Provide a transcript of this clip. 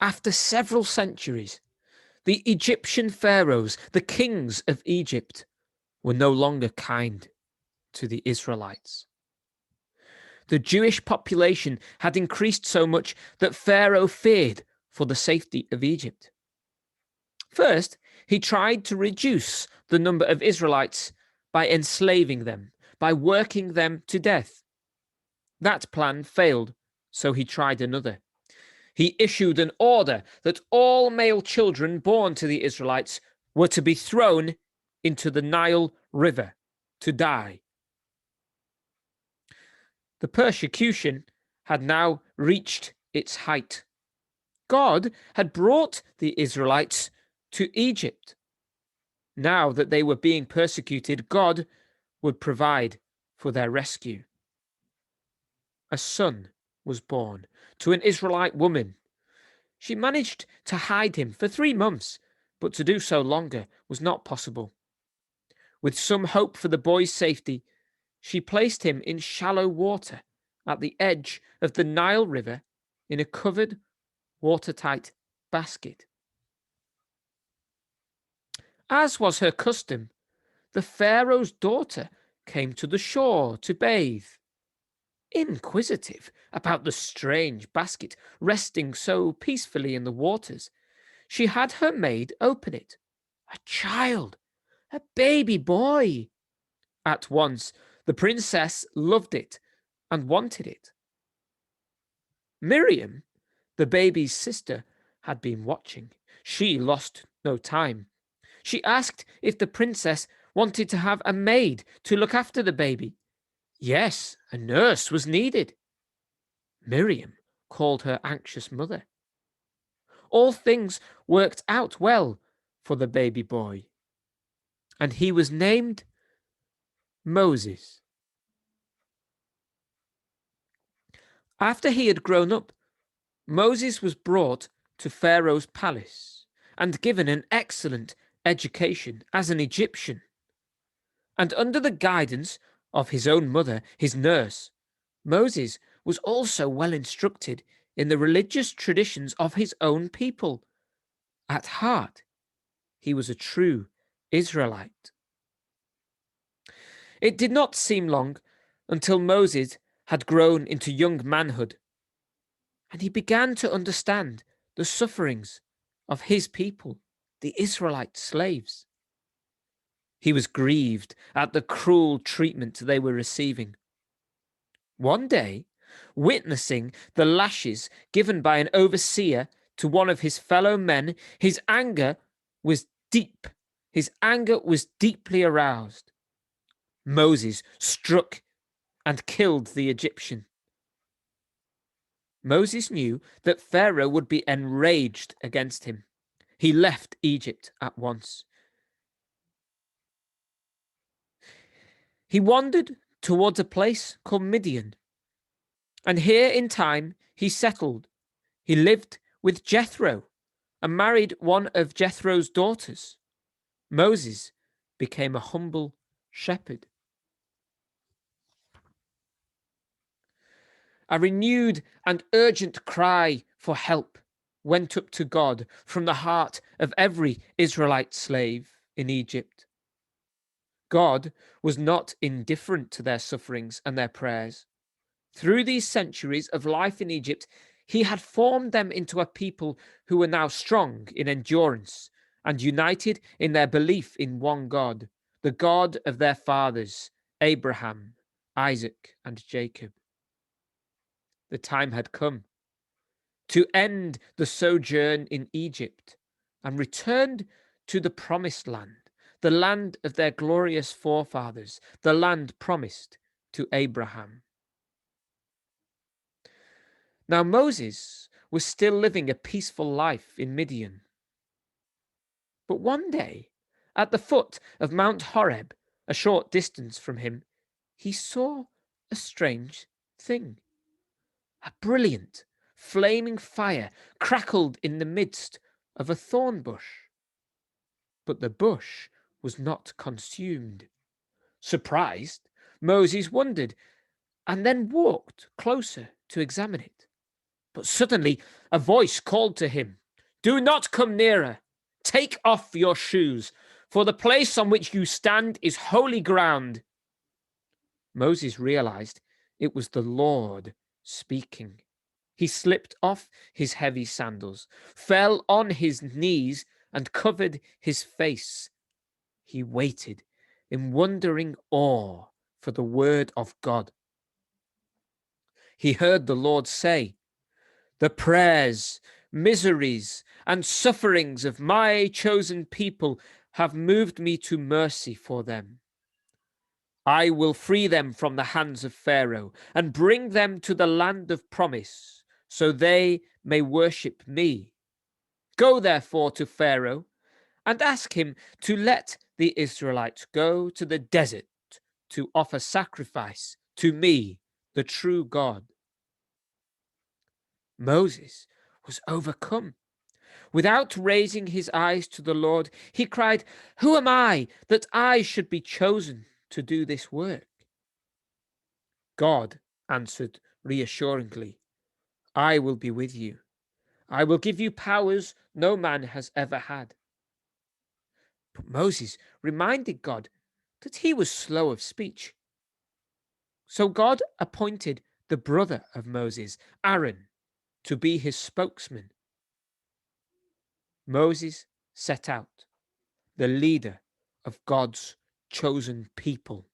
After several centuries, the Egyptian pharaohs, the kings of Egypt, were no longer kind to the Israelites. The Jewish population had increased so much that Pharaoh feared for the safety of Egypt. First, he tried to reduce the number of Israelites by enslaving them, by working them to death. That plan failed, so he tried another. He issued an order that all male children born to the Israelites were to be thrown into the Nile River to die. The persecution had now reached its height. God had brought the Israelites to Egypt. Now that they were being persecuted, God would provide for their rescue. A son was born to an Israelite woman. She managed to hide him for 3 months, but to do so longer was not possible. With some hope for the boy's safety, she placed him in shallow water at the edge of the Nile River in a covered, watertight basket. As was her custom, the Pharaoh's daughter came to the shore to bathe. Inquisitive about the strange basket resting so peacefully in the waters, she had her maid open it. A child, a baby boy. At once, the princess loved it and wanted it. Miriam, the baby's sister, had been watching. She lost no time. She asked if the princess wanted to have a maid to look after the baby. Yes, a nurse was needed. Miriam called her anxious mother. All things worked out well for the baby boy, and he was named Moses. After he had grown up, Moses was brought to Pharaoh's palace and given an excellent education as an Egyptian. And under the guidance of his own mother, his nurse, Moses was also well instructed in the religious traditions of his own people. At heart, he was a true Israelite. It did not seem long until Moses had grown into young manhood, and he began to understand the sufferings of his people, the Israelite slaves. He was grieved at the cruel treatment they were receiving. One day, witnessing the lashes given by an overseer to one of his fellow men, his anger was deep. His anger was deeply aroused. Moses struck and killed the Egyptian. Moses knew that Pharaoh would be enraged against him. He left Egypt at once. He wandered towards a place called Midian, and here in time he settled. He lived with Jethro and married one of Jethro's daughters. Moses became a humble shepherd. A renewed and urgent cry for help went up to God from the heart of every Israelite slave in Egypt. God was not indifferent to their sufferings and their prayers. Through these centuries of life in Egypt, he had formed them into a people who were now strong in endurance and united in their belief in one God, the God of their fathers, Abraham, Isaac, and Jacob. The time had come to end the sojourn in Egypt and return to the promised land, the land of their glorious forefathers, the land promised to Abraham. Now Moses was still living a peaceful life in Midian. But one day, at the foot of Mount Horeb, a short distance from him, he saw a strange thing. A brilliant, flaming fire crackled in the midst of a thorn bush. But the bush was not consumed. Surprised, Moses wondered and then walked closer to examine it. But suddenly a voice called to him, "Do not come nearer. Take off your shoes, for the place on which you stand is holy ground." Moses realized it was the Lord speaking. He slipped off his heavy sandals, fell on his knees, and covered his face. He waited in wondering awe for the word of God. He heard the Lord say, "The prayers, miseries, and sufferings of my chosen people have moved me to mercy for them. I will free them from the hands of Pharaoh and bring them to the land of promise, so they may worship me. Go therefore to Pharaoh and ask him to let the Israelites go to the desert to offer sacrifice to me, the true God." Moses was overcome. Without raising his eyes to the Lord, he cried, "Who am I that I should be chosen to do this work?" God answered reassuringly, "I will be with you. I will give you powers no man has ever had." But Moses reminded God that he was slow of speech. So God appointed the brother of Moses, Aaron, to be his spokesman. Moses set out, the leader of God's chosen people.